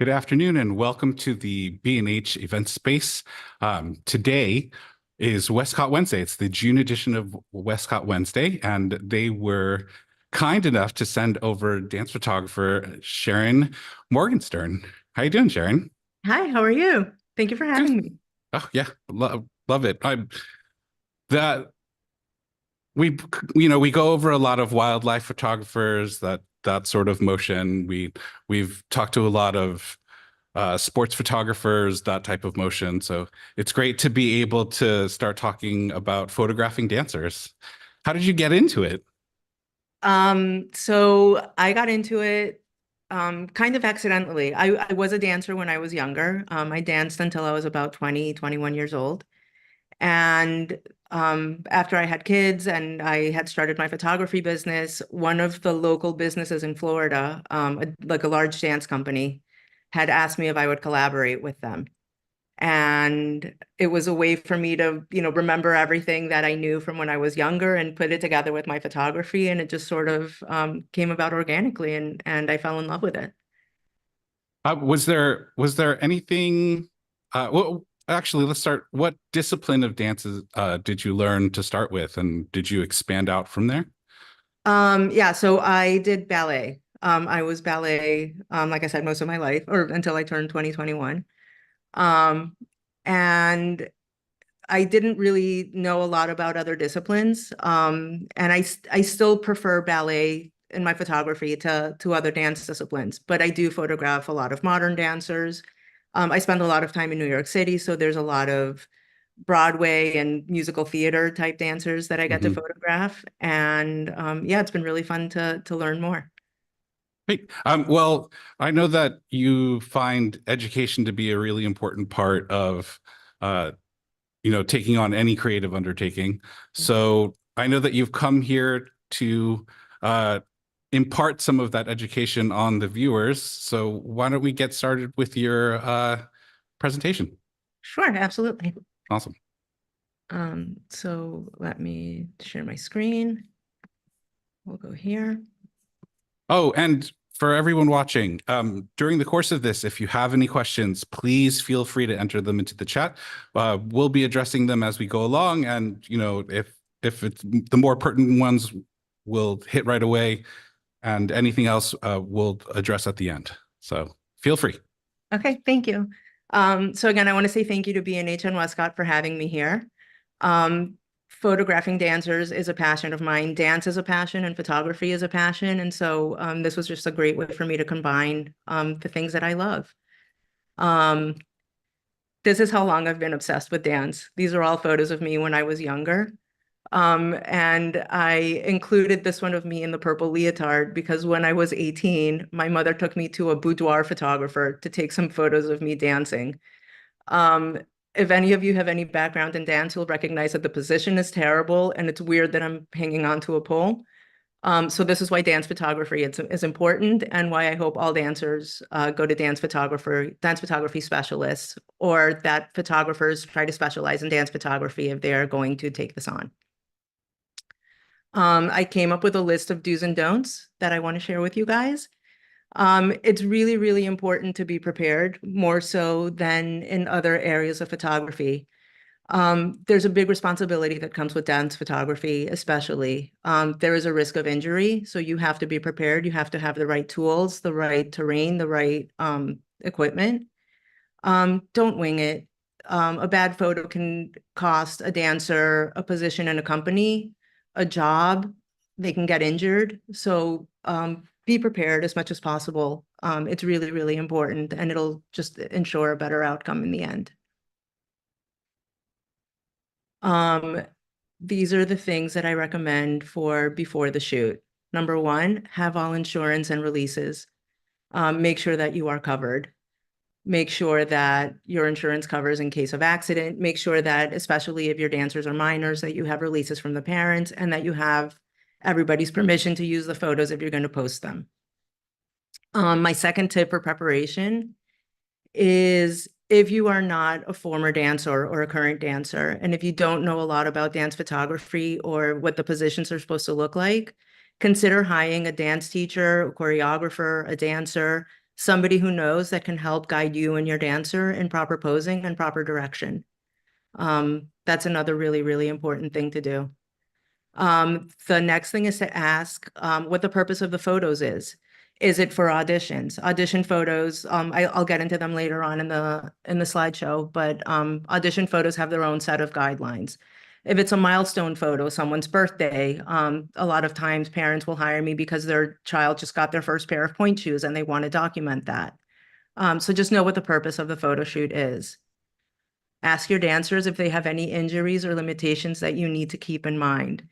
Good afternoon and welcome to the B&H event space. Today is Westcott Wednesday. It's the June edition of Westcott Wednesday, and they were kind enough to send over dance photographer Sharon Morgenstern. How you doing, Sharon? Hi, how are you? Thank you for Good. having me. Oh yeah, love it. That we we go over a lot of wildlife photographers, that sort of motion. We've talked to a lot of sports photographers, that type of motion. So it's great to be able to start talking about photographing dancers. How did you get into it? So I got into it kind of accidentally. I was a dancer when I was younger. I danced until I was about 20, 21 years old. And after I had kids and I had started my photography business, one of the local businesses in Florida, like a large dance company, had asked me if I would collaborate with them. And it was a way for me to, remember everything that I knew from when I was younger and put it together with my photography. And it just sort of came about organically, and I fell in love with it. Was there anything? Well, actually, let's start. What discipline of dances did you learn to start with, and did you expand out from there? Yeah, so I did ballet. I was ballet, like I said, most of my life, or until I turned 2021. Um, and I didn't really know a lot about other disciplines. And I still prefer ballet in my photography to other dance disciplines, but I do photograph a lot of modern dancers. I spend a lot of time in New York City, so there's a lot of Broadway and musical theater type dancers that I get to Mhm. photograph. And yeah, it's been really fun to learn more. Great. Well, I know that you find education to be a really important part of uh, taking on any creative undertaking. So I know that you've come here to uh, impart some of that education on the viewers. So why don't we get started with your presentation? Sure, absolutely. Awesome. So let me share my screen. We'll go here. Oh, and for everyone watching, during the course of this, if you have any questions, please feel free to enter them into the chat. We'll be addressing them as we go along, and if it's the more pertinent ones, we'll hit right away, and anything else we'll address at the end. So feel free. Okay, thank you. So again, I want to say thank you to B&H and Westcott for having me here. Photographing dancers is a passion of mine. Dance is a passion and photography is a passion. And so this was just a great way for me to combine the things that I love. Um, this is how long I've been obsessed with dance. These are all photos of me when I was younger. And I included this one of me in the purple leotard because when I was 18, my mother took me to a boudoir photographer to take some photos of me dancing. Um, if any of you have any background in dance, you'll recognize that the position is terrible and it's weird that I'm hanging onto a pole. So this is why dance photography is important and why I hope all dancers go to dance photography specialists, or that photographers try to specialize in dance photography if they're going to take this on. I came up with a list of do's and don'ts that I want to share with you guys. It's really, really important to be prepared, more so than in other areas of photography. There's a big responsibility that comes with dance photography, especially. There is a risk of injury, so you have to be prepared. You have to have the right tools, the right terrain, the right equipment. Don't wing it. A bad photo can cost a dancer a position in a company, a job. They can get injured. So be prepared as much as possible. It's really, really important, and it'll just ensure a better outcome in the end. Um, these are the things that I recommend for before the shoot. Number one, have all insurance and releases. Make sure that you are covered. Make sure that your insurance covers in case of accident. Make sure that, especially if your dancers are minors, that you have releases from the parents and that you have everybody's permission to use the photos if you're going to post them. My second tip for preparation is if you are not a former dancer or a current dancer, and if you don't know a lot about dance photography or what the positions are supposed to look like, consider hiring a dance teacher, a choreographer, a dancer, somebody who knows that can help guide you and your dancer in proper posing and proper direction. That's another really, really important thing to do. The next thing is to ask what the purpose of the photos is. Is it for auditions? Audition photos, I'll get into them later on in the slideshow, but audition photos have their own set of guidelines. If it's a milestone photo, someone's birthday, a lot of times parents will hire me because their child just got their first pair of pointe shoes and they want to document that. So just know what the purpose of the photo shoot is. Ask your dancers if they have any injuries or limitations that you need to keep in mind.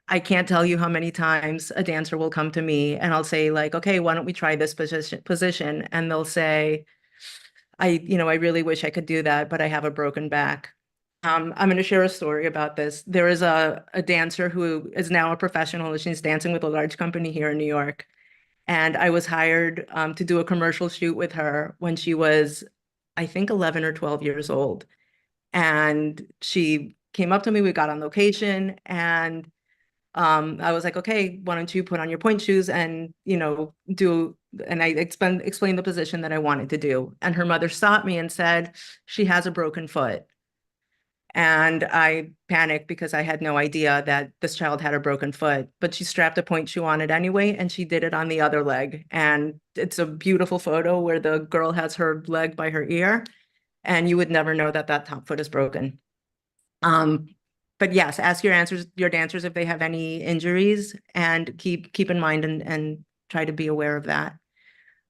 I can't tell you how many times a dancer will come to me and I'll say like, okay, why don't we try this position? And they'll say, I really wish I could do that, but I have a broken back. I'm going to share a story about this. There is a dancer who is now a professional and she's dancing with a large company here in New York. And I was hired to do a commercial shoot with her when she was, I think, 11 or 12 years old. And she came up to me, we got on location, and I was like, okay, why don't you put on your pointe shoes and, and I explained the position that I wanted to do. And her mother stopped me and said, she has a broken foot. And I panicked because I had no idea that this child had a broken foot, but she strapped a pointe shoe on it anyway, and she did it on the other leg. And it's a beautiful photo where the girl has her leg by her ear, and you would never know that that top foot is broken. But yes, ask your dancers if they have any injuries, and keep in mind and try to be aware of that.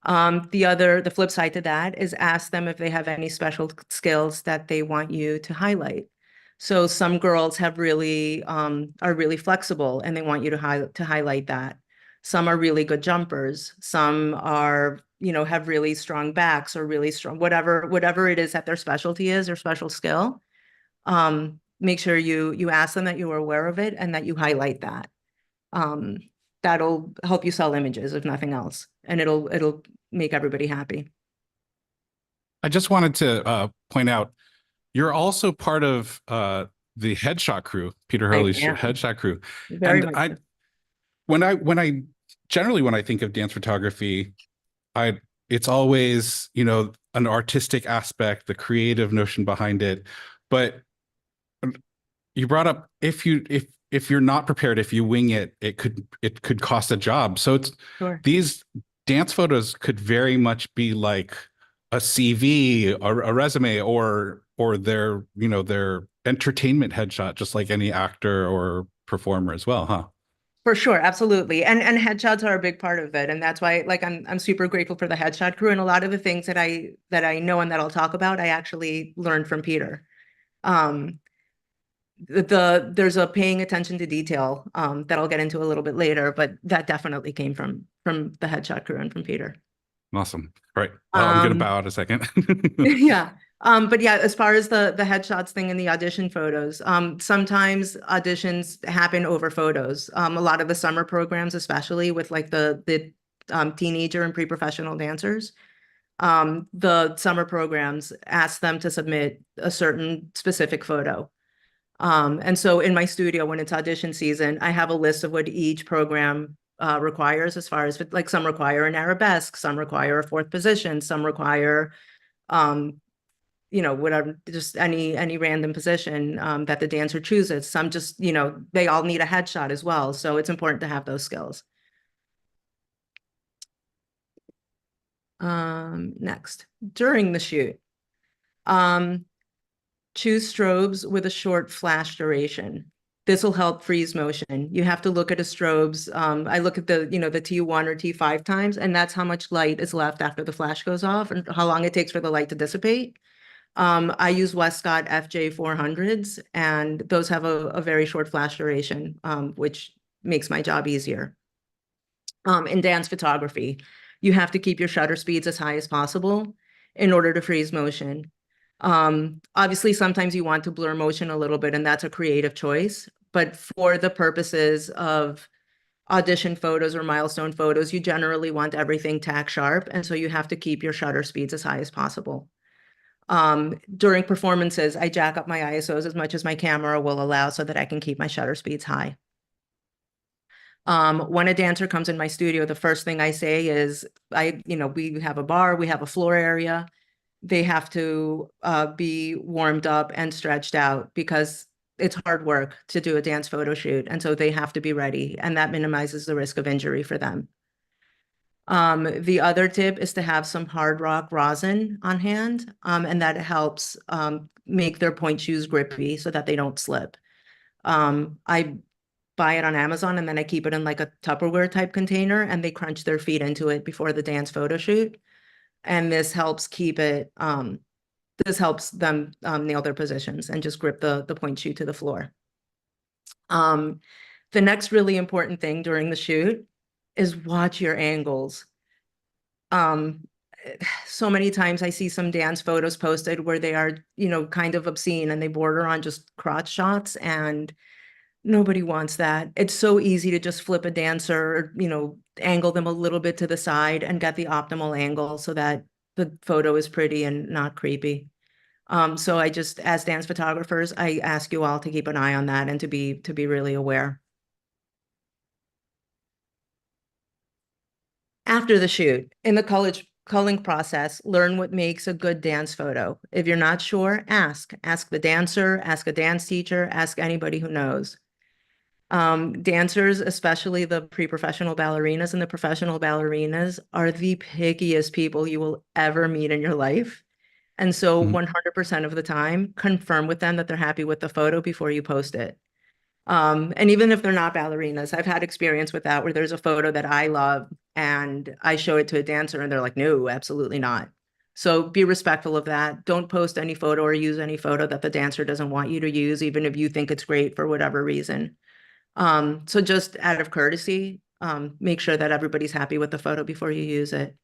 The flip side to that is ask them if they have any special skills that they want you to highlight. So some girls have really are really flexible and they want you to highlight that. Some are really good jumpers. Some are, have really strong backs or really strong, whatever it is that their specialty is or special skill. Make sure you ask them that you are aware of it and that you highlight that. That'll help you sell images, if nothing else, and it'll make everybody happy. I just wanted to point out, you're also part of the headshot crew, Peter Hurley's headshot crew. Very and much so. when I think of dance photography, it's always, an artistic aspect, the creative notion behind it. But you brought up if you're not prepared, if you wing it, it could cost a job. So Sure. These dance photos could very much be like a CV or a resume or their entertainment headshot, just like any actor or performer as well, huh? For sure, absolutely. And headshots are a big part of it. And that's why like I'm super grateful for the headshot crew. And a lot of the things that I know and that I'll talk about, I actually learned from Peter. There's a paying attention to detail that I'll get into a little bit later, but that definitely came from the headshot crew and from Peter. Awesome. All right. I'm gonna bow out a second. Yeah. But yeah, as far as the headshots thing and the audition photos, sometimes auditions happen over photos. A lot of the summer programs, especially with like the teenager and pre-professional dancers, the summer programs ask them to submit a certain specific photo. And so in my studio, when it's audition season, I have a list of what each program requires, as far as like some require an arabesque, some require a fourth position, some require whatever, just any random position that the dancer chooses. Some just, they all need a headshot as well. So it's important to have those skills. Next, during the shoot, choose strobes with a short flash duration. This will help freeze motion. You have to look at a strobes. I look at the T1 or T5 times, and that's how much light is left after the flash goes off and how long it takes for the light to dissipate. I use Westcott FJ 400s, and those have a very short flash duration, which makes my job easier. In dance photography, you have to keep your shutter speeds as high as possible in order to freeze motion. Obviously, sometimes you want to blur motion a little bit, and that's a creative choice. But for the purposes of audition photos or milestone photos, you generally want everything tack sharp. And so you have to keep your shutter speeds as high as possible. During performances, I jack up my ISOs as much as my camera will allow so that I can keep my shutter speeds high. When a dancer comes in my studio, the first thing I say is, we have a bar, we have a floor area. They have to be warmed up and stretched out because it's hard work to do a dance photo shoot. And so they have to be ready, and that minimizes the risk of injury for them. The other tip is to have some hard rock rosin on hand, and that helps make their point shoes grippy so that they don't slip. I buy it on Amazon and then I keep it in like a Tupperware type container, and they crunch their feet into it before the dance photo shoot. And this helps this helps them nail their positions and just grip the point shoe to the floor. The next really important thing during the shoot is watch your angles. So many times I see some dance photos posted where they are, kind of obscene and they border on just crotch shots, and nobody wants that. It's so easy to just flip a dancer, angle them a little bit to the side and get the optimal angle so that the photo is pretty and not creepy. So as dance photographers, I ask you all to keep an eye on that and to be really aware. After the shoot, in the culling process, learn what makes a good dance photo. If you're not sure, ask the dancer, ask a dance teacher, ask anybody who knows. Dancers, especially the pre-professional ballerinas and the professional ballerinas, are the pickiest people you will ever meet in your life. And so 100% of the time, confirm with them that they're happy with the photo before you post it. And even if they're not ballerinas, I've had experience with that where there's a photo that I love and I show it to a dancer and they're like, no, absolutely not. So be respectful of that. Don't post any photo or use any photo that the dancer doesn't want you to use, even if you think it's great for whatever reason. So just out of courtesy, make sure that everybody's happy with the photo before you use it.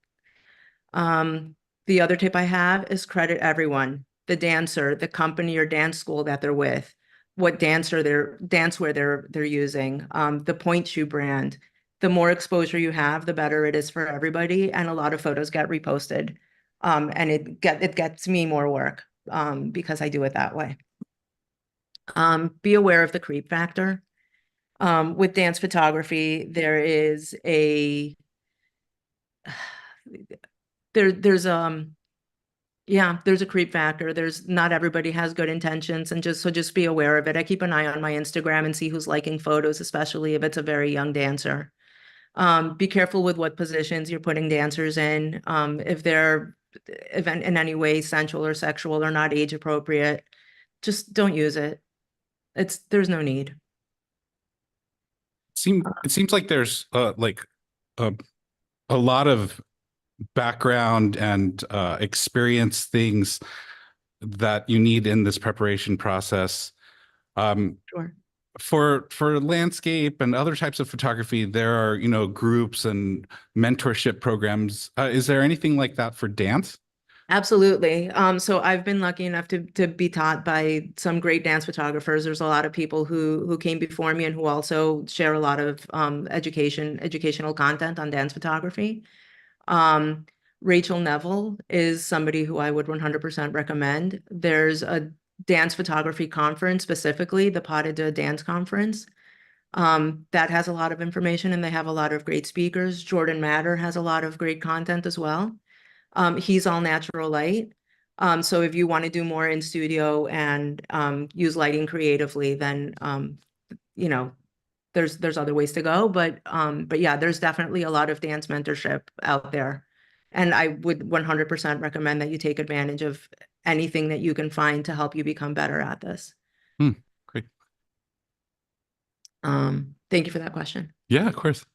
The other tip I have is credit everyone, the dancer, the company or dance school that they're with, what dancewear they're using, the point shoe brand. The more exposure you have, the better it is for everybody. And a lot of photos get reposted. And it gets me more work because I do it that way. Be aware of the creep factor. With dance photography, there's a creep factor. Not everybody has good intentions, and just be aware of it. I keep an eye on my Instagram and see who's liking photos, especially if it's a very young dancer. Be careful with what positions you're putting dancers in. If they're in any way sensual or sexual or not age appropriate, just don't use it. There's no need. It seems like there's like a lot of background and experience things that you need in this preparation process. Sure. For landscape and other types of photography, there are, groups and mentorship programs. Is there anything like that for dance? Absolutely. So I've been lucky enough to be taught by some great dance photographers. There's a lot of people who came before me and who also share a lot of educational content on dance photography. Rachel Neville is somebody who I would 100% recommend. There's a dance photography conference, specifically the Pas de Deux Dance Conference. That has a lot of information and they have a lot of great speakers. Jordan Matter has a lot of great content as well. He's all natural light. So if you want to do more in studio and use lighting creatively, then there's other ways to go. But yeah, there's definitely a lot of dance mentorship out there. And I would 100% recommend that you take advantage of anything that you can find to help you become better at this. Great. Thank you for that question. Yeah, of course.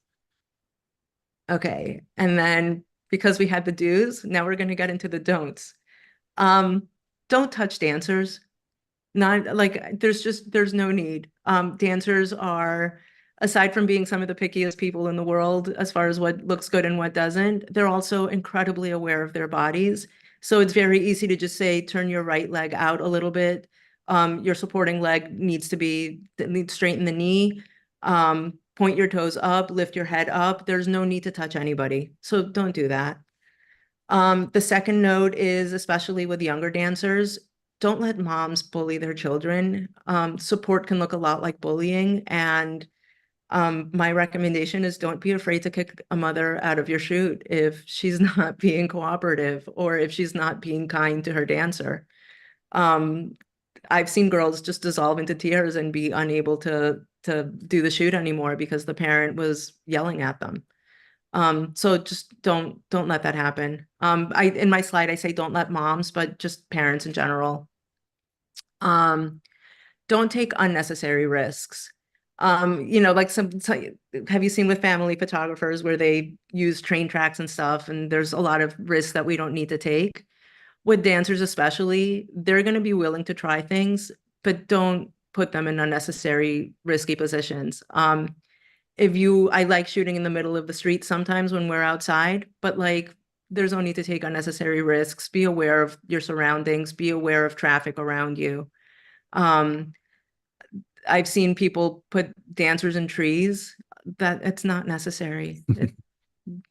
Okay. And then because we had the do's, now we're going to get into the don'ts. Don't touch dancers. Not like there's no need. Dancers are, aside from being some of the pickiest people in the world as far as what looks good and what doesn't, they're also incredibly aware of their bodies. So it's very easy to just say, turn your right leg out a little bit. Your supporting leg needs to straighten the knee. Point your toes up, lift your head up. There's no need to touch anybody. So don't do that. The second note is, especially with younger dancers, don't let moms bully their children. Support can look a lot like bullying, and My recommendation is don't be afraid to kick a mother out of your shoot if she's not being cooperative or if she's not being kind to her dancer. Um, I've seen girls just dissolve into tears and be unable to do the shoot anymore because the parent was yelling at them. So just don't let that happen. In my slide I say don't let moms, but just parents in general. Don't take unnecessary risks. Like have you seen with family photographers where they use train tracks and stuff, and there's a lot of risks that we don't need to take? With dancers especially, they're going to be willing to try things, but don't put them in unnecessary risky positions. I like shooting in the middle of the street sometimes when we're outside, but like there's no need to take unnecessary risks. Be aware of your surroundings, be aware of traffic around you. Um, I've seen people put dancers in trees that it's not necessary.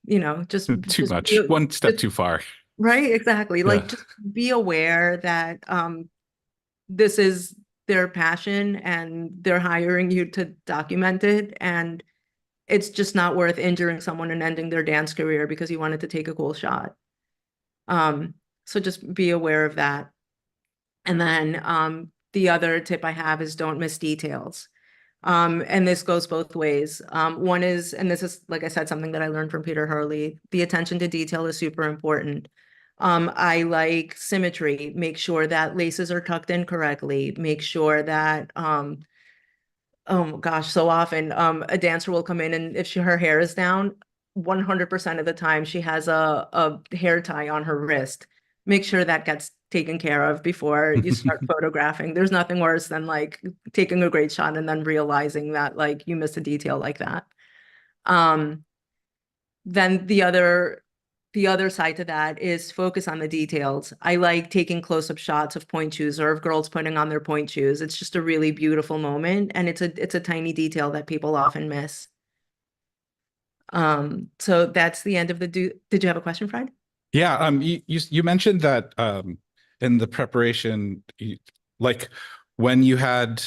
Too much, one step too far. Right, exactly. Yeah. Like just be aware that this is their passion and they're hiring you to document it, and it's just not worth injuring someone and ending their dance career because you wanted to take a cool shot. So just be aware of that. And then the other tip I have is don't miss details. And this goes both ways. One is, and this is, like I said, something that I learned from Peter Hurley, the attention to detail is super important. I like symmetry, make sure that laces are tucked in correctly, make sure that, oh gosh, so often a dancer will come in and if her hair is down, 100% of the time she has a hair tie on her wrist. Make sure that gets taken care of before you start photographing. There's nothing worse than like taking a great shot and then realizing that like you missed a detail like that. Then the other side to that is focus on the details. I like taking close-up shots of point shoes or of girls putting on their point shoes. It's just a really beautiful moment, and it's a tiny detail that people often miss. So that's the end of the Did you have a question, Fred? Yeah, you mentioned that in the preparation, like when you had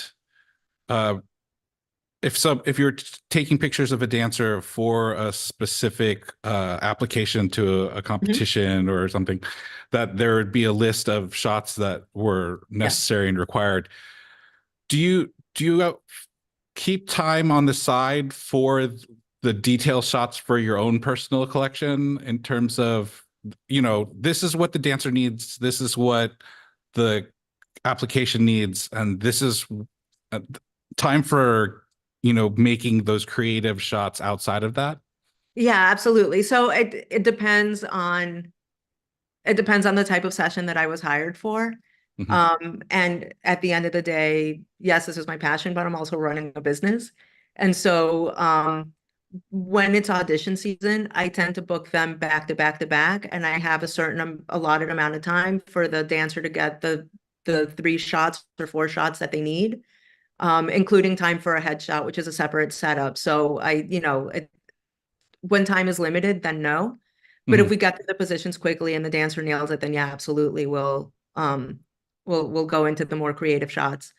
if you're taking pictures of a dancer for a specific application to a competition or something, that there would be a list of shots that were necessary and required. Do you keep time on the side for the detail shots for your own personal collection in terms of, this is what the dancer needs, this is what the application needs, and this is time for, making those creative shots outside of that? Yeah, absolutely. So it depends on the type of session that I was hired for. Mhm. And at the end of the day, yes, this is my passion, but I'm also running a business. And so when it's audition season, I tend to book them back to back to back, and I have a certain allotted amount of time for the dancer to get the 3 shots or 4 shots that they need, including time for a headshot, which is a separate setup. So when time is limited, then no. But if we get to the positions quickly and the dancer nails it, then yeah, absolutely, we'll go into the more creative shots.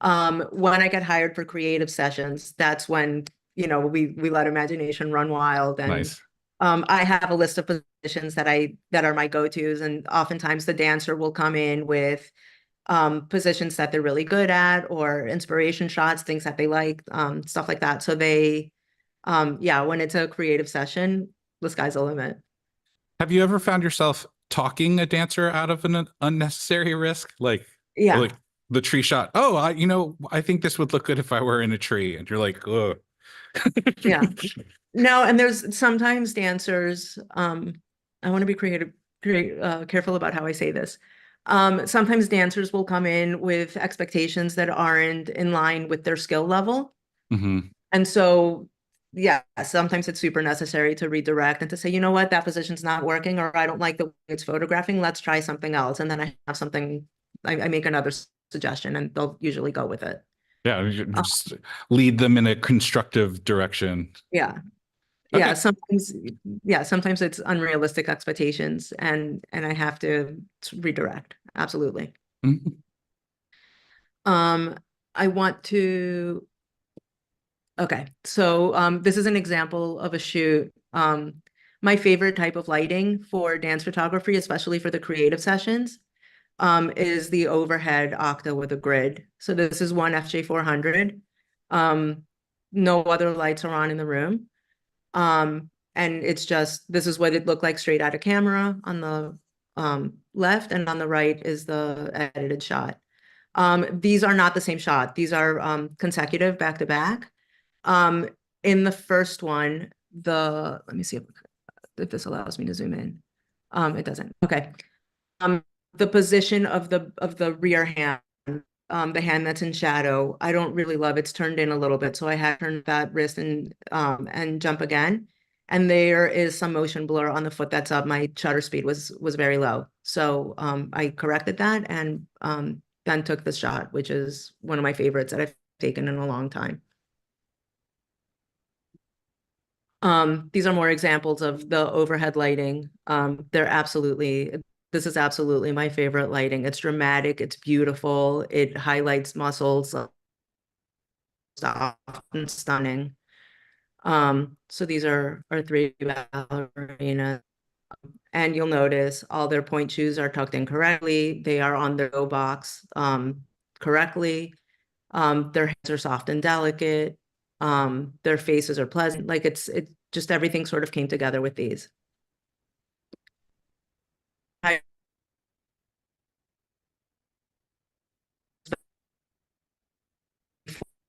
When I get hired for creative sessions, that's when, we let imagination run wild. And Nice. I have a list of positions that are my go-tos, and oftentimes the dancer will come in with positions that they're really good at or inspiration shots, things that they like, stuff like that. So yeah, when it's a creative session, the sky's the limit. Have you ever found yourself talking a dancer out of an unnecessary risk? Yeah. Like the tree shot. Oh, I think this would look good if I were in a tree. And you're like, oh. Yeah. No, and there's sometimes dancers, I want to be careful about how I say this. Sometimes dancers will come in with expectations that aren't in line with their skill level. Mhm. And so, yeah, sometimes it's super necessary to redirect and to say, you know what, that position's not working, or I don't like the way it's photographing. Let's try something else. And then I have something, I make another suggestion, and they'll usually go with it. Yeah, you just lead them in a constructive direction. Yeah. Yeah. Okay. Sometimes it's unrealistic expectations, and I have to redirect. Absolutely. Mhm. Um, I want to Okay, so this is an example of a shoot. My favorite type of lighting for dance photography, especially for the creative sessions, is the overhead octa with a grid. So this is one FJ400. No other lights are on in the room. And it's just, this is what it looked like straight out of camera on the left, and on the right is the edited shot. These are not the same shot. These are consecutive back to back. In the first one, let me see if this allows me to zoom in. It doesn't. Okay. The position of the rear hand, the hand that's in shadow, I don't really love. It's turned in a little bit, so I had to turn that wrist and jump again. And there is some motion blur on the foot that's up. My shutter speed was very low, so I corrected that and then took the shot, which is one of my favorites that I've taken in a long time. These are more examples of the overhead lighting. This is absolutely my favorite lighting. It's dramatic, it's beautiful, it highlights muscles, soft and stunning. So these are our three ballerinas. And you'll notice all their point shoes are tucked in correctly. They are on their go box correctly. Their hands are soft and delicate. Their faces are pleasant. Like it just everything sort of came together with these.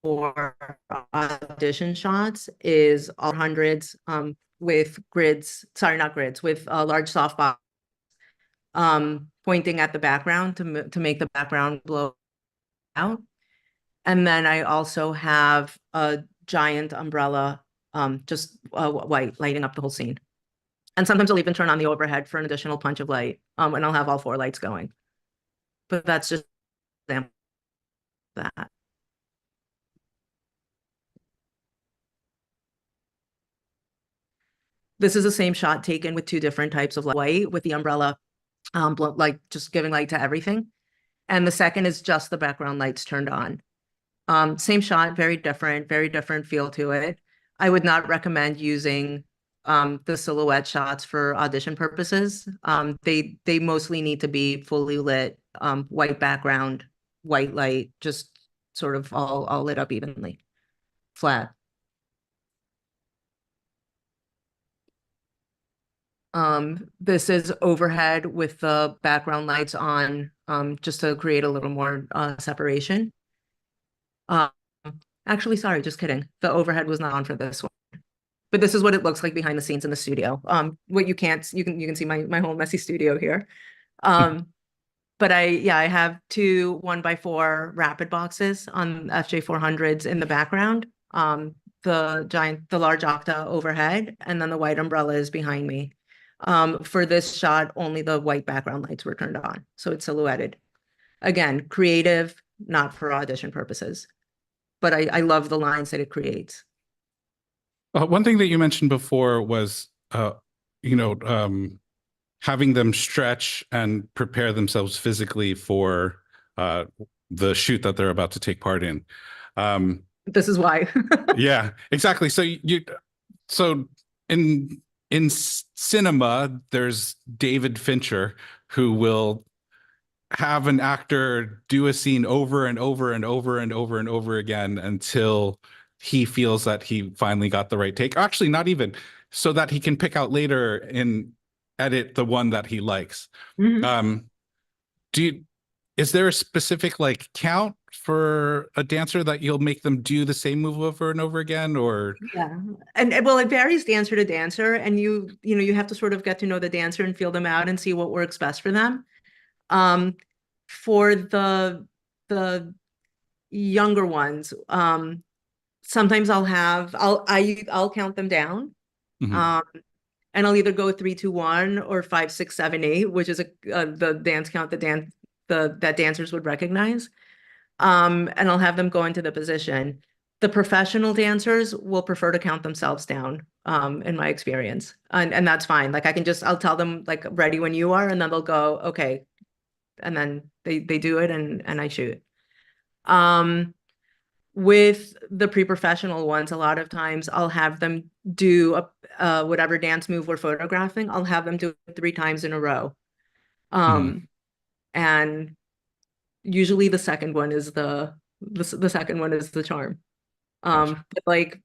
For audition shots is all hundreds with grids, sorry, not grids, with a large softbox pointing at the background to make the background blow out. And then I also have a giant umbrella, just white, lighting up the whole scene. And sometimes I'll even turn on the overhead for an additional punch of light, and I'll have all 4 lights going. But that's just that. This is the same shot taken with 2 different types of light, with the umbrella, like just giving light to everything. And the second is just the background lights turned on. Same shot, very different feel to it. I would not recommend using the silhouette shots for audition purposes. They mostly need to be fully lit, white background, white light, just sort of all lit up evenly, flat. This is overhead with the background lights on, just to create a little more separation. Actually, sorry, just kidding. The overhead was not on for this one. But this is what it looks like behind the scenes in the studio. What you can see my whole messy studio here. But I have 2 1x4 rapid boxes on FJ400s in the background. The large octa overhead, and then the white umbrella is behind me. For this shot, only the white background lights were turned on, so it's silhouetted. Again, creative, not for audition purposes. But I love the lines that it creates. One thing that you mentioned before was, having them stretch and prepare themselves physically for the shoot that they're about to take part in. This is why. Yeah, exactly. So in cinema, there's David Fincher, who will have an actor do a scene over and over and over and over and over again until he feels that he finally got the right take. Actually, not even, so that he can pick out later and edit the one that he likes. Mhm. Is there a specific like count for a dancer that you'll make them do the same move over and over again, or? Yeah, and well, it varies dancer to dancer, and you have to sort of get to know the dancer and feel them out and see what works best for them. For the younger ones, sometimes I'll count them down. Mhm. And I'll either go 3, 2, 1 or 5, 6, 7, 8, which is the dance count that dancers would recognize. And I'll have them go into the position. The professional dancers will prefer to count themselves down, in my experience. And that's fine. Like I'll tell them like ready when you are, and then they'll go, okay. And then they do it, and I shoot. With the pre-professional ones, a lot of times I'll have them do whatever dance move we're photographing. I'll have them do it 3 times in a row. Mhm. And usually the second one is the second one is the charm. Gotcha. But like,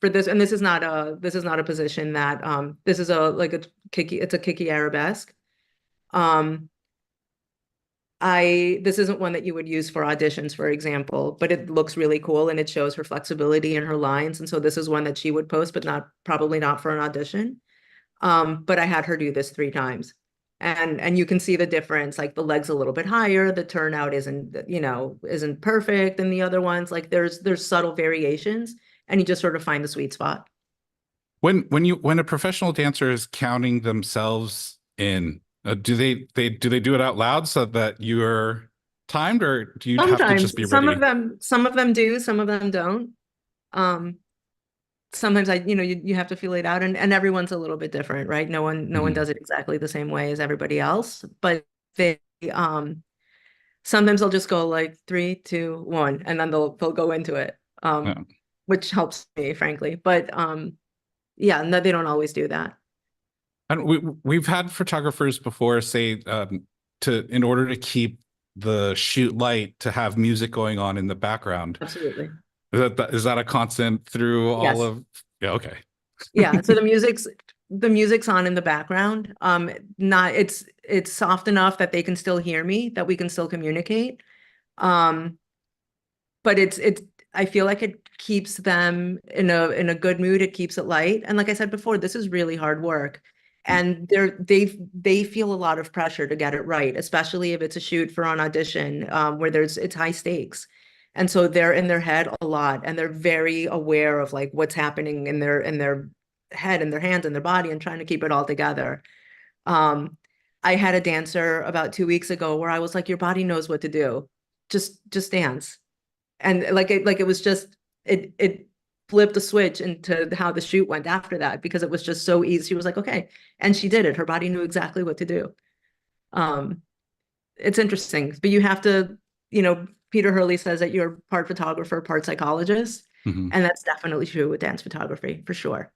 for this, and this is not a position that this is it's a kicky arabesque. Um, this isn't one that you would use for auditions, for example, but it looks really cool and it shows her flexibility in her lines. And so this is one that she would post, but probably not for an audition. But I had her do this 3 times. And you can see the difference, like the leg's a little bit higher, the turnout isn't perfect than the other ones. Like there's subtle variations and you just sort of find the sweet spot. When a professional dancer is counting themselves in, do they do it out loud so that you're timed, or do you have to just Sometimes be ready? some of them do, some of them don't. Um, Sometimes you have to feel it out, and everyone's a little bit different, right? No one Mhm. does it exactly the same way as everybody else, but they sometimes they'll just go like 3, 2, 1, and then they'll go into it, Yeah. which helps me, frankly. But yeah, no, they don't always do that. And we've had photographers before say in order to keep the shoot light, to have music going on in the background. Absolutely. Is that a constant through all Yes. of? Yeah. Okay. Yeah. So the music's on in the background. Not it's soft enough that they can still hear me, that we can still communicate. Um, but it's I feel like it keeps them in a good mood. It keeps it light. And like I said before, this is really hard work. And they feel a lot of pressure to get it right, especially if it's a shoot for an audition, where it's high stakes. And so they're in their head a lot and they're very aware of like what's happening in their head and their hands and their body and trying to keep it all together. Um, I had a dancer about 2 weeks ago where I was like, your body knows what to do. Just dance. And like it was just it flipped a switch into how the shoot went after that because it was just so easy. She was like, okay. And she did it. Her body knew exactly what to do. Um, it's interesting, but you have to, Peter Hurley says that you're part photographer, part psychologist. Mhm. And that's definitely true with dance photography for sure.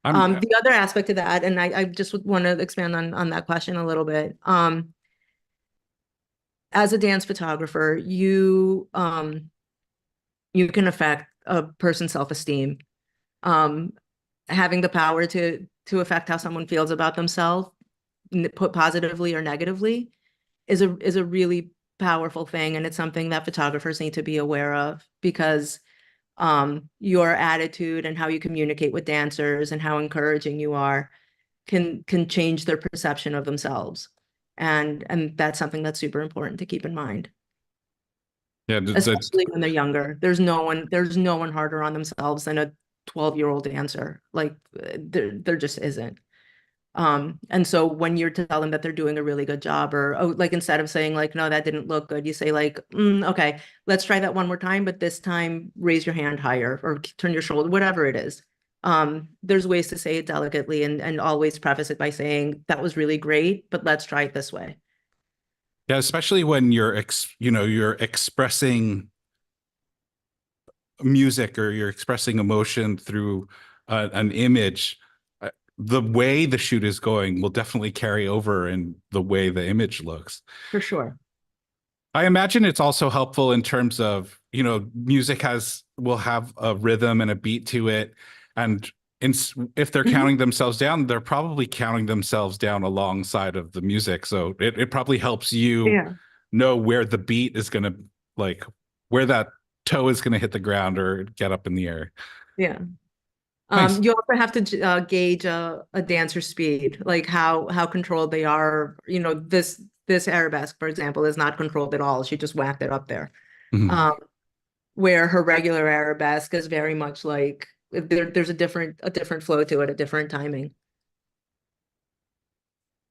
I'm The other aspect of that, and I just would want to expand on that question a little bit. As a dance photographer, you can affect a person's self-esteem. Um, Having the power to affect how someone feels about themselves, put positively or negatively, is a really powerful thing, and it's something that photographers need to be aware of because your attitude and how you communicate with dancers and how encouraging you are can change their perception of themselves, and that's something that's super important to keep in mind, Yeah. especially when they're younger. There's no one harder on themselves than a 12-year-old dancer. Like there just isn't. And so when you're telling them that they're doing a really good job, or like instead of saying like, no, that didn't look good, you say like, okay, let's try that one more time, but this time raise your hand higher or turn your shoulder, whatever it is. There's ways to say it delicately and always preface it by saying that was really great, but let's try it this way. Yeah, especially when you're expressing music, or you're expressing emotion through an image. The way the shoot is going will definitely carry over in the way the image looks. For sure. I imagine it's also helpful in terms of, music will have a rhythm and a beat to it. And if they're Mhm. counting themselves down, they're probably counting themselves down alongside of the music. So it probably helps you Yeah. know where the beat is going to, like, where that toe is going to hit the ground or get up in the air. Yeah. Nice. You also have to gauge a dancer's speed, like how controlled they are. This arabesque, for example, is not controlled at all. She just whacked it up there. Mhm. Um, where her regular arabesque is very much like there's a different flow to it, a different timing.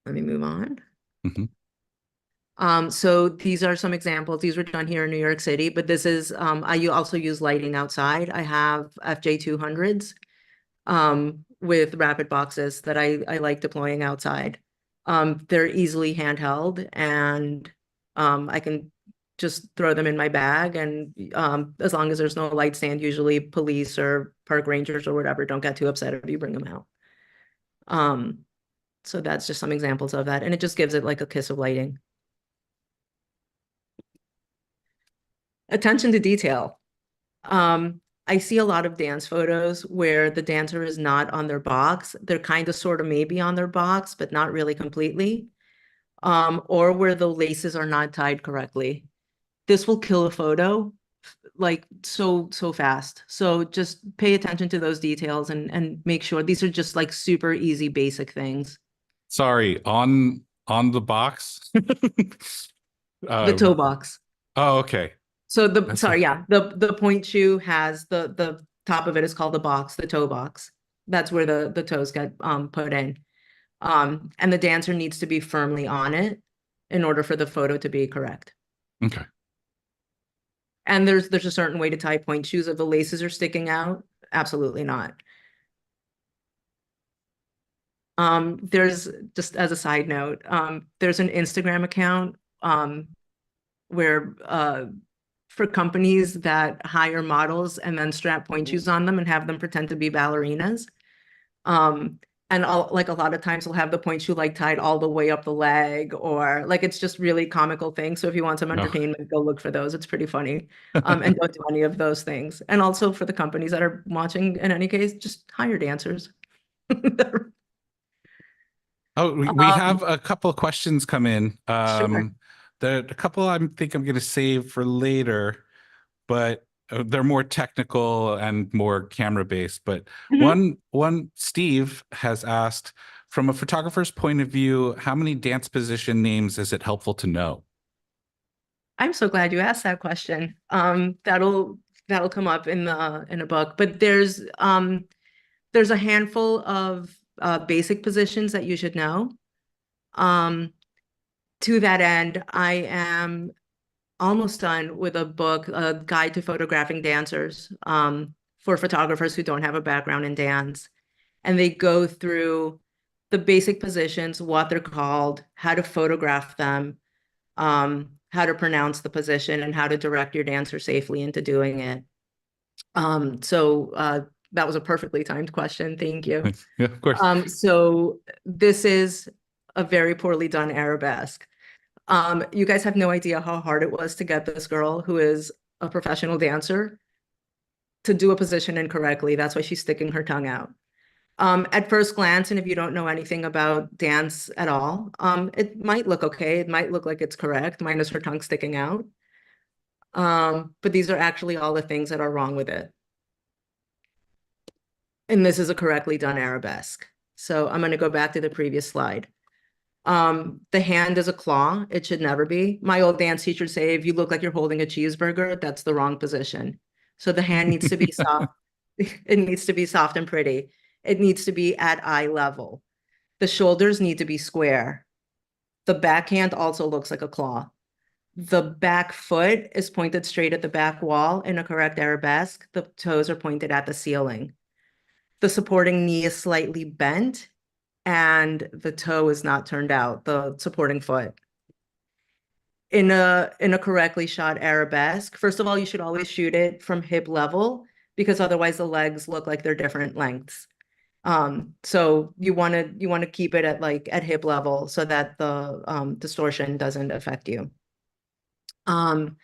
Let me move on. Mhm. So these are some examples. These were done here in New York City, but this is also use lighting outside. I have FJ200s with rapid boxes that I like deploying outside. They're easily handheld and I can just throw them in my bag. And as long as there's no light stand, usually police or park rangers or whatever don't get too upset if you bring them out. So that's just some examples of that. And it just gives it like a kiss of lighting. Attention to detail. I see a lot of dance photos where the dancer is not on their box. They're kind of sort of maybe on their box, but not really completely. Or where the laces are not tied correctly. This will kill a photo like so fast. So just pay attention to those details and make sure these are just like super easy basic things. Sorry, on the box. The toe box. Oh, okay. So That's sorry, yeah, the point shoe has the top of it is called the box, the toe box. That's where the toes get put in. And the dancer needs to be firmly on it in order for the photo to be correct. Okay. And there's a certain way to tie point shoes. If the laces are sticking out, absolutely not. There's, just as a side note, there's an Instagram account where for companies that hire models and then strap point shoes on them and have them pretend to be ballerinas. And like a lot of times we'll have the point shoe like tied all the way up the leg, or like it's just really comical thing. So if you want some entertainment, go look for those. It's pretty funny. And don't do any of those things. And also for the companies that are watching, in any case, just hire dancers. Oh, we have a couple of questions come in. Sure. A couple I think I'm going to save for later, but they're more technical and more camera based. But one Steve has asked, from a photographer's point of view, how many dance position names is it helpful to know? I'm so glad you asked that question. That'll come up in a book, but there's a handful of basic positions that you should know. To that end, I am almost done with a book, a guide to photographing dancers, for photographers who don't have a background in dance. And they go through the basic positions, what they're called, how to photograph them, how to pronounce the position, and how to direct your dancer safely into doing it. So that was a perfectly timed question. Thank you. Yeah, of course. So this is a very poorly done arabesque. You guys have no idea how hard it was to get this girl, who is a professional dancer, to do a position incorrectly. That's why she's sticking her tongue out. At first glance, and if you don't know anything about dance at all, it might look okay. It might look like it's correct, minus her tongue sticking out. But these are actually all the things that are wrong with it. And this is a correctly done arabesque. So I'm going to go back to the previous slide. The hand is a claw. It should never be. My old dance teacher would say, if you look like you're holding a cheeseburger, that's the wrong position. So the hand needs to be soft. It needs to be soft and pretty. It needs to be at eye level. The shoulders need to be square. The backhand also looks like a claw. The back foot is pointed straight at the back wall in a correct arabesque. The toes are pointed at the ceiling. The supporting knee is slightly bent and the toe is not turned out, the supporting foot. In a correctly shot arabesque, first of all, you should always shoot it from hip level, because otherwise the legs look like they're different lengths. So you want to keep it at hip level so that the distortion doesn't affect you. I'm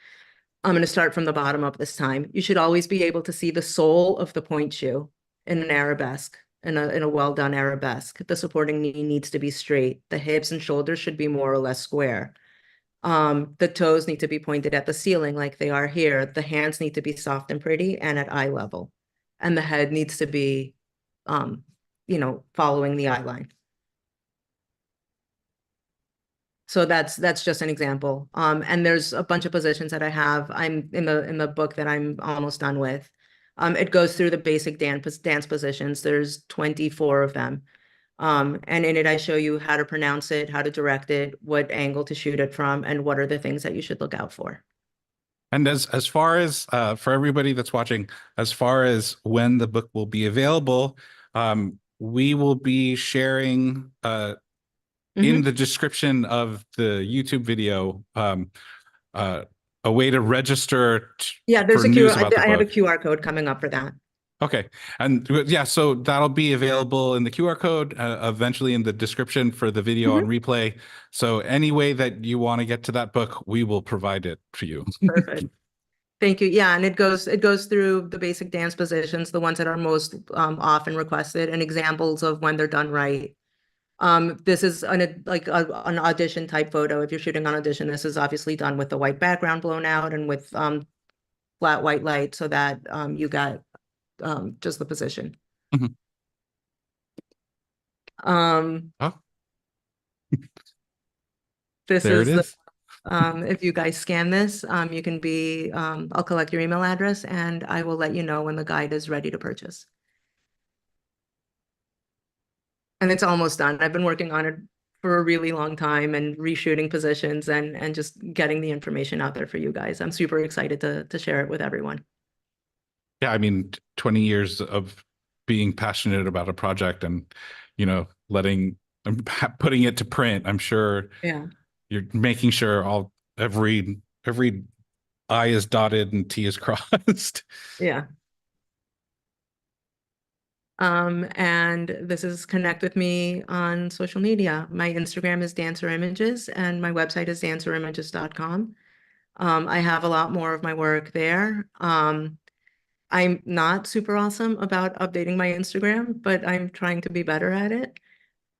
going to start from the bottom up this time. You should always be able to see the sole of the point shoe in an arabesque, in a well-done arabesque. The supporting knee needs to be straight. The hips and shoulders should be more or less square. The toes need to be pointed at the ceiling like they are here. The hands need to be soft and pretty and at eye level. And the head needs to be, following the eye line. So that's just an example. And there's a bunch of positions that I have. I'm in the book that I'm almost done with. It goes through the basic dance positions. There's 24 of them. And in it, I show you how to pronounce it, how to direct it, what angle to shoot it from, and what are the things that you should look out for. And as far as for everybody that's watching, as far as when the book will be available, we will be sharing in the description of the YouTube video a way to register Yeah, there's for a news QR, about the I have a book. QR code coming up for that. Okay. And yeah, so that'll be available in the QR code, eventually in the description for the video on Mhm. replay. So any way that you want to get to that book, we will provide it for you. Perfect. Thank you. Yeah, and it goes through the basic dance positions, the ones that are most often requested, and examples of when they're done right. This is an audition type photo. If you're shooting on audition, this is obviously done with the white background blown out and with flat white light so that you got just the position. Mhm. Um, Oh, this there it is the is. if you guys scan this, you can be I'll collect your email address and I will let you know when the guide is ready to purchase. And it's almost done. I've been working on it for a really long time and reshooting positions and just getting the information out there for you guys. I'm super excited to share it with everyone. Yeah, I mean, 20 years of being passionate about a project and, letting putting it to print. I'm sure Yeah. you're making sure every I is dotted and T is crossed. Yeah. And this is connect with me on social media. My Instagram is Dancer Images and my website is dancerimages.com. I have a lot more of my work there. I'm not super awesome about updating my Instagram, but I'm trying to be better at it.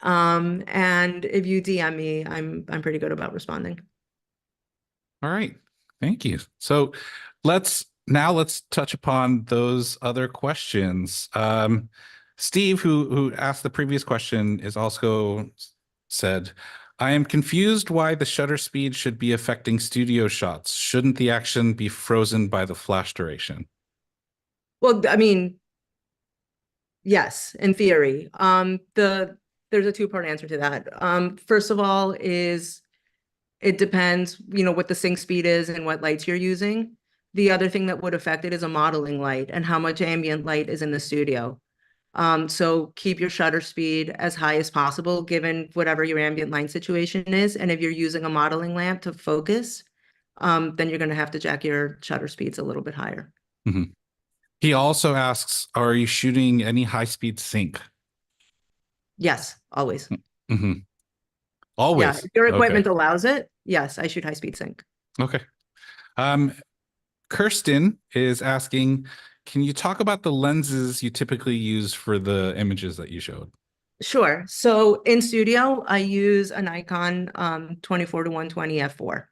And if you DM me, I'm pretty good about responding. All right. Thank you. So let's touch upon those other questions. Steve, who asked the previous question, is also said, I am confused why the shutter speed should be affecting studio shots. Shouldn't the action be frozen by the flash duration? Well, I mean, yes, in theory. There's a two-part answer to that. First of all is it depends, what the sync speed is and what lights you're using. The other thing that would affect it is a modeling light and how much ambient light is in the studio. So keep your shutter speed as high as possible, given whatever your ambient light situation is. And if you're using a modeling lamp to focus, then you're going to have to jack your shutter speeds a little bit higher. Mhm. He also asks, are you shooting any high-speed sync? Yes, always. Mhm. Yeah, Always. if your Okay. equipment allows it, yes, I shoot high speed sync. Okay. Um, Kirsten is asking, can you talk about the lenses you typically use for the images that you showed? Sure. So in studio, I use a Nikon 24 to 120 f4.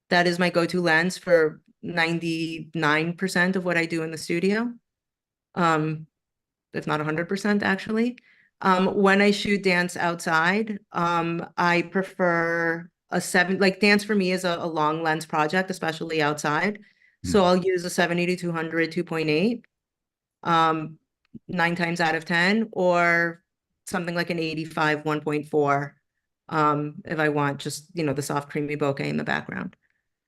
That is my go-to lens for 99% of what I do in the studio. If not 100% actually. When I shoot dance outside, I prefer like dance for me is a long lens project, especially outside. So Hmm. I'll use a 70 to 200 2.8, 9 times out of 10, or something like an 85 1.4, if I want just, the soft creamy bokeh in the background.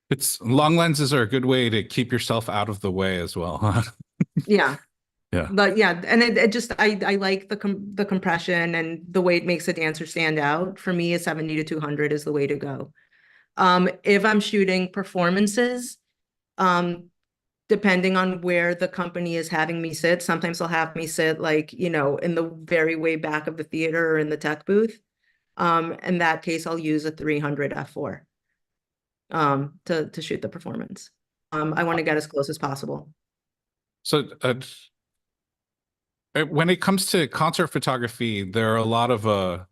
It's long lenses are a good way to keep yourself out of the way as well. Yeah. Yeah. But yeah, and it just I like the compression and the way it makes a dancer stand out. For me, a 70 to 200 is the way to go. If I'm shooting performances, um, depending on where the company is having me sit, sometimes they'll have me sit like, in the very way back of the theater or in the tech booth. In that case, I'll use a 300 f4 to shoot the performance. I want to get as close as possible. So when it comes to concert photography, there are a lot of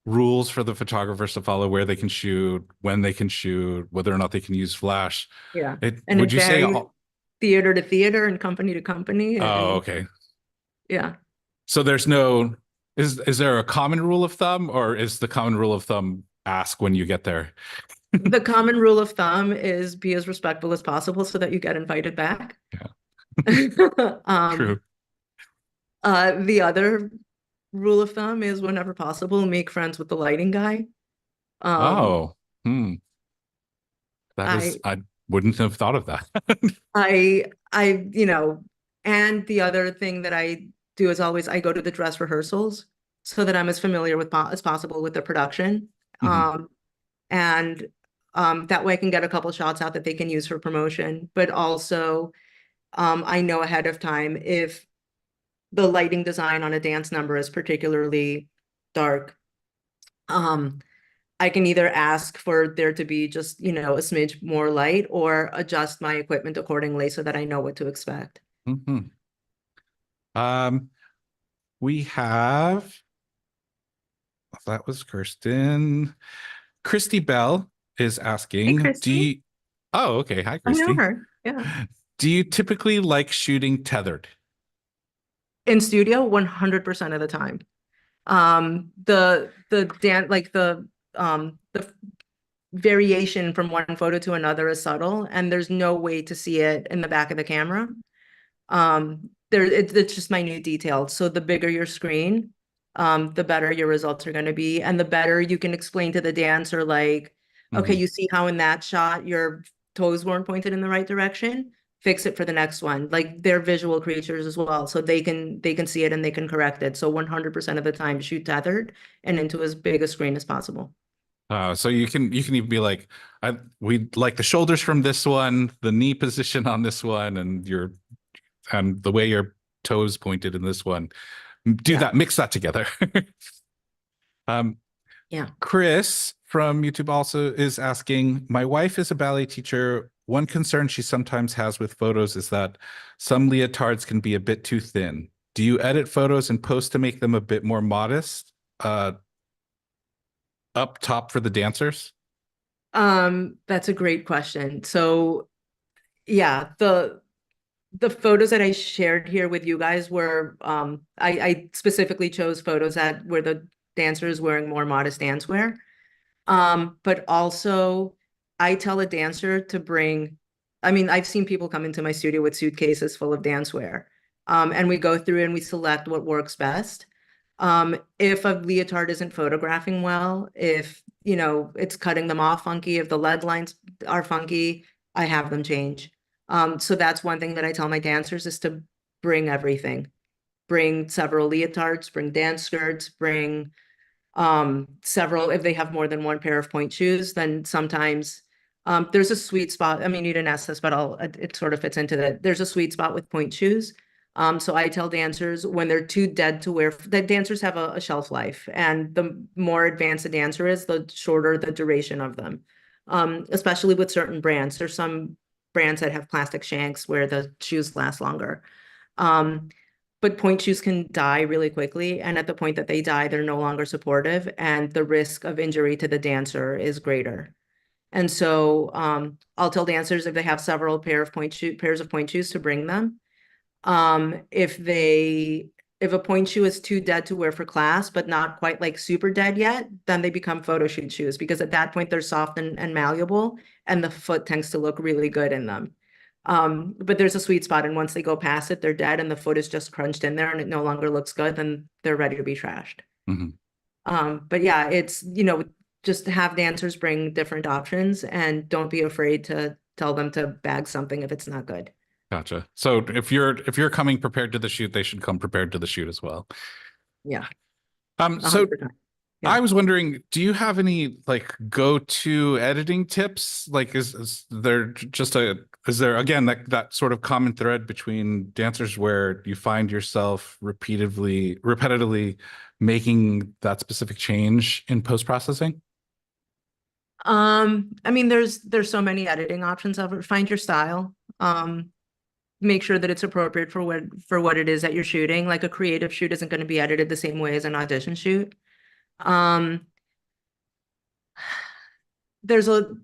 rules for the photographers to follow, where they can shoot, when they can shoot, whether or not they can use flash. Yeah. It And would it you say varies theater to theater and company to company. Oh, And okay. yeah, So there's no is there a common rule of thumb, or is the common rule of thumb ask when you get there? the common rule of thumb is be as respectful as possible so that you get invited back. Yeah, Um, true. the other rule of thumb is whenever possible, make friends with the lighting guy. Um, Oh, that is, I, I wouldn't have thought of that. I, and the other thing that I do is always I go to the dress rehearsals so that I'm as familiar with as possible with the production. Mhm. And That way I can get a couple shots out that they can use for promotion, but also I know ahead of time if the lighting design on a dance number is particularly dark. I can either ask for there to be just, a smidge more light or adjust my equipment accordingly so that I know what to expect. Mhm. We have, that was Kirsten. Christy Bell is Hey, asking, Christy. oh, okay. Hi, I know Christy. her. Yeah. Do you typically like shooting tethered? In studio, 100% of the time. The dance, like the variation from one photo to another is subtle, and there's no way to see it in the back of the camera. It's just minute detail. So the bigger your screen, the better your results are going to be, and the better you can explain to the dancer, like, okay, Mhm. you see how in that shot your toes weren't pointed in the right direction? Fix it for the next one. Like they're visual creatures as well, so they can see it and they can correct it. So 100% of the time, shoot tethered and into as big a screen as possible. So you can even be like, we like the shoulders from this one, the knee position on this one, and the way your toes pointed in this one. Do Yeah, that, mix that together. Um, yeah. Chris from YouTube also is asking, my wife is a ballet teacher. One concern she sometimes has with photos is that some leotards can be a bit too thin. Do you edit photos and post to make them a bit more modest, up top for the dancers? That's a great question. So yeah, the photos that I shared here with you guys were I specifically chose photos that where the dancer is wearing more modest dancewear. But also I tell a dancer to bring, I mean, I've seen people come into my studio with suitcases full of dancewear. And we go through and we select what works best. If a leotard isn't photographing well, if it's cutting them off funky, if the lead lines are funky, I have them change. So that's one thing that I tell my dancers is to bring everything. Bring several leotards, bring dance skirts, bring several, if they have more than one pair of point shoes, then sometimes there's a sweet spot. I mean, you didn't ask this, but it sort of fits into that. There's a sweet spot with point shoes. So I tell dancers when they're too dead to wear, that dancers have a shelf life, and the more advanced a dancer is, the shorter the duration of them. Especially with certain brands. There's some brands that have plastic shanks where the shoes last longer. But point shoes can die really quickly, and at the point that they die, they're no longer supportive, and the risk of injury to the dancer is greater. And so I'll tell dancers if they have several pairs of point shoes to bring them. If a point shoe is too dead to wear for class, but not quite like super dead yet, then they become photo shoot shoes because at that point they're soft and malleable, and the foot tends to look really good in them. But there's a sweet spot, and once they go past it, they're dead, and the foot is just crunched in there, and it no longer looks good. Then they're ready to be trashed. Mhm. But yeah, it's just have dancers bring different options, and don't be afraid to tell them to bag something if it's not good. Gotcha. So if you're coming prepared to the shoot, they should come prepared to the shoot as well. Yeah, So 100%. I Yeah. was wondering, do you have any like go-to editing tips? Like, is there just is there again that sort of common thread between dancers where you find yourself repetitively making that specific change in post-processing? I mean, there's so many editing options of it. Find your style. Make sure that it's appropriate for what it is that you're shooting. Like a creative shoot isn't going to be edited the same way as an audition shoot. Um, there's a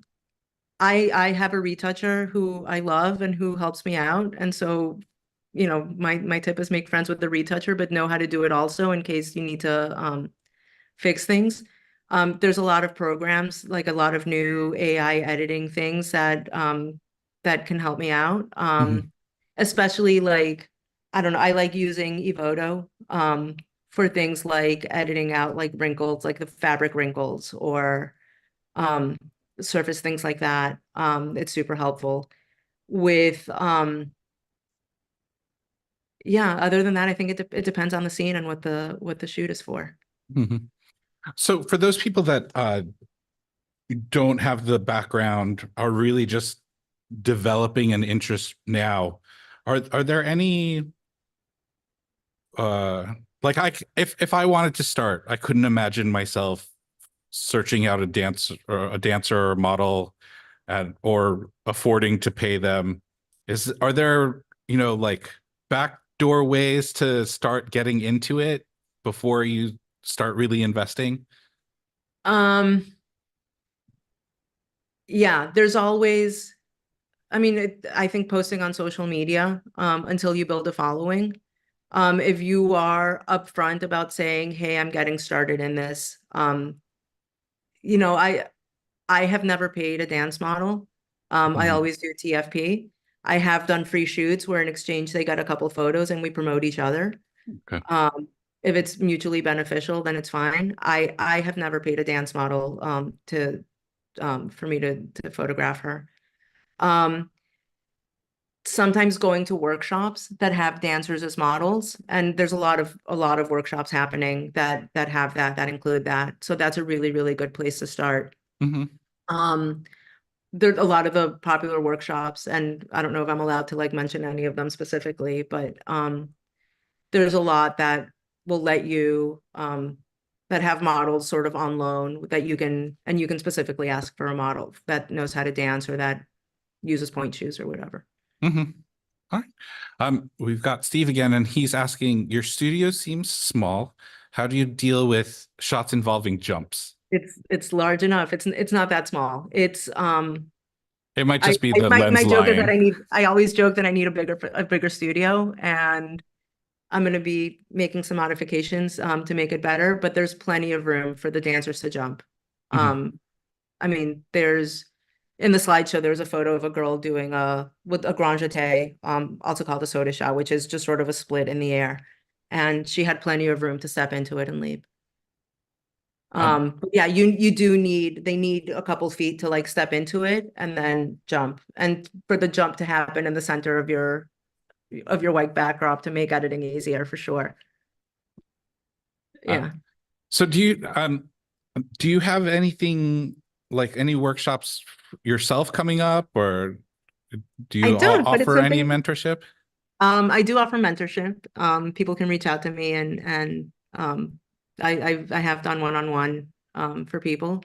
I have a retoucher who I love and who helps me out. And so, my tip is make friends with the retoucher, but know how to do it also in case you need to fix things. There's a lot of programs, like a lot of new AI editing things that can help me out. Mhm. Especially like, I don't know, I like using Evoto for things like editing out like wrinkles, like the fabric wrinkles or um surface things like that. It's super helpful. With yeah, other than that, I think it depends on the scene and what the shoot is for. Mhm. So for those people that don't have the background are really just developing an interest now, are there any like if I wanted to start, I couldn't imagine myself searching out a dancer or a model and or affording to pay them. Are there, like backdoor ways to start getting into it before you start really investing? Um, yeah, there's always, I mean, I think posting on social media, until you build a following. If you are upfront about saying, hey, I'm getting started in this, you know, I have never paid a dance model. I Mhm. always do TFP. I have done free shoots where in exchange they got a couple photos and we promote each other. Okay. If it's mutually beneficial, then it's fine. I have never paid a dance model to for me to photograph her. Um, Sometimes going to workshops that have dancers as models, and there's a lot of workshops happening that have that include that. So that's a really, really good place to start. Hmm. Um, there a lot of the popular workshops, and I don't know if I'm allowed to like mention any of them specifically, but there's a lot that will let you that have models sort of on loan that you can specifically ask for a model that knows how to dance or that uses point shoes or whatever. Hmm. All right. We've got Steve again, and he's asking, your studio seems small. How do you deal with shots involving jumps? It's large enough. It's not that small. It's It might I, just be I the my lens joke is that lying. I always joke that I need a bigger studio, and I'm going to be making some modifications to make it better, but there's plenty of room for the dancers to jump. Hmm. Um I mean, there's in the slideshow, there's a photo of a girl doing with a grand jeté, also called a soda shot, which is just sort of a split in the air. And she had plenty of room to step into it and leap. Um, But yeah, they need a couple feet to like step into it and then jump. And for the jump to happen in the center of your white backdrop to make editing easier for sure. uh, Yeah. so do you have anything like any workshops yourself coming up, or do I you don't, but it's offer any something. mentorship? I do offer mentorship. People can reach out to me and I have done one-on-one for people.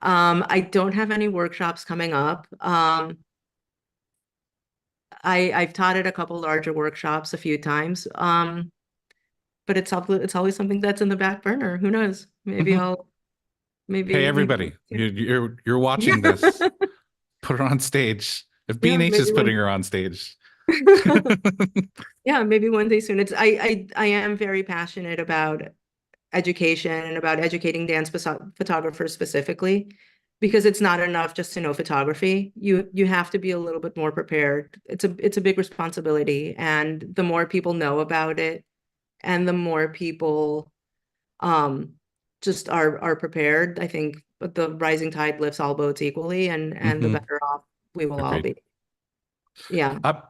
I don't have any workshops coming up. I've taught at a couple larger workshops a few times. But it's always something that's in the back burner. Who knows? Maybe Hmm. I'll Hey, maybe everybody, you're yeah. watching this. Put her on stage. If Yeah, B&H is maybe putting one. her on stage. Yeah, maybe one day soon. I am very passionate about education and about educating dance photographers specifically, because it's not enough just to know photography. You have to be a little bit more prepared. It's a big responsibility, and the more people know about it, and the more people um just are prepared, I think the rising tide lifts all boats equally, and the Hmm. better off we will all Agreed. be. Yeah. Uh,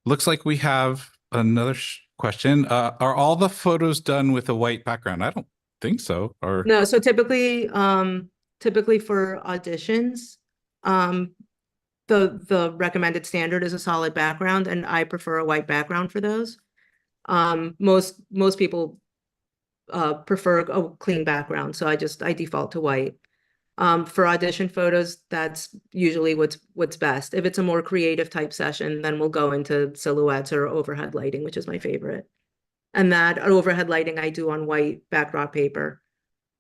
Looks like we have another question. Are all the photos done with a white background? I don't think so. Or No, so typically for auditions, um, the recommended standard is a solid background, and I prefer a white background for those. Most people prefer a clean background, so I default to white. For audition photos, that's usually what's best. If it's a more creative type session, then we'll go into silhouettes or overhead lighting, which is my favorite. And that overhead lighting I do on white backdrop paper,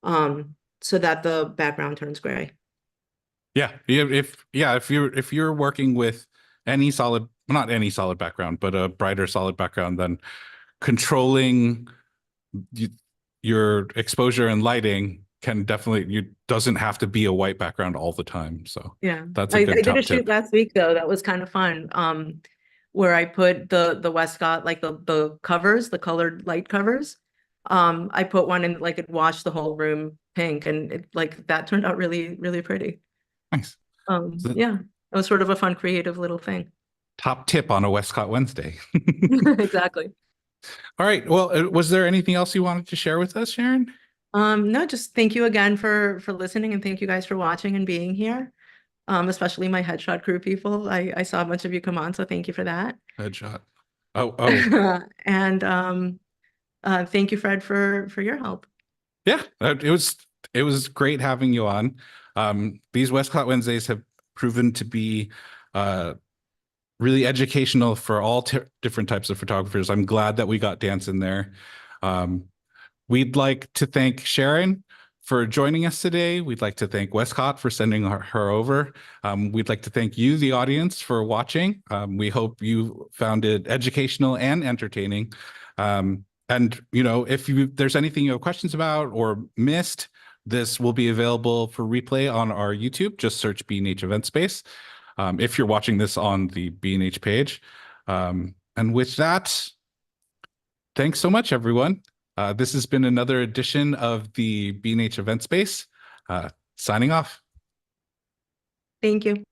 so that the background turns gray. if you're working with any solid, not any solid background, but a brighter solid background, then controlling y- your exposure and lighting can definitely, you doesn't have to be a white background all the time. So Yeah, that's a I good did a top shoot tip. last week though. That was kind of fun. Where I put the Westcott, like the covers, the colored light covers. I put one in like it washed the whole room pink, and it like that turned out really, really pretty. Nice. So Yeah, it was sort of a fun, creative little thing. top tip on a Westcott Wednesday. Exactly. All right. Well, was there anything else you wanted to share with us, Sharon? No, just thank you again for listening, and thank you guys for watching and being here. Especially my headshot crew people. I saw a bunch of you come on, so thank you for that. Headshot. Oh, And thank you, Fred, for your help. yeah, it was great having you on. These Westcott Wednesdays have proven to be really educational for all different types of photographers. I'm glad that we got dance in there. We'd like to thank Sharon for joining us today. We'd like to thank Westcott for sending her over. We'd like to thank you, the audience, for watching. We hope you found it educational and entertaining. And if there's anything you have questions about or missed, this will be available for replay on our YouTube. Just search B&H Event Space if you're watching this on the B&H page. And with that, thanks so much, everyone. This has been another edition of the B&H Event Space. Signing off. Thank you.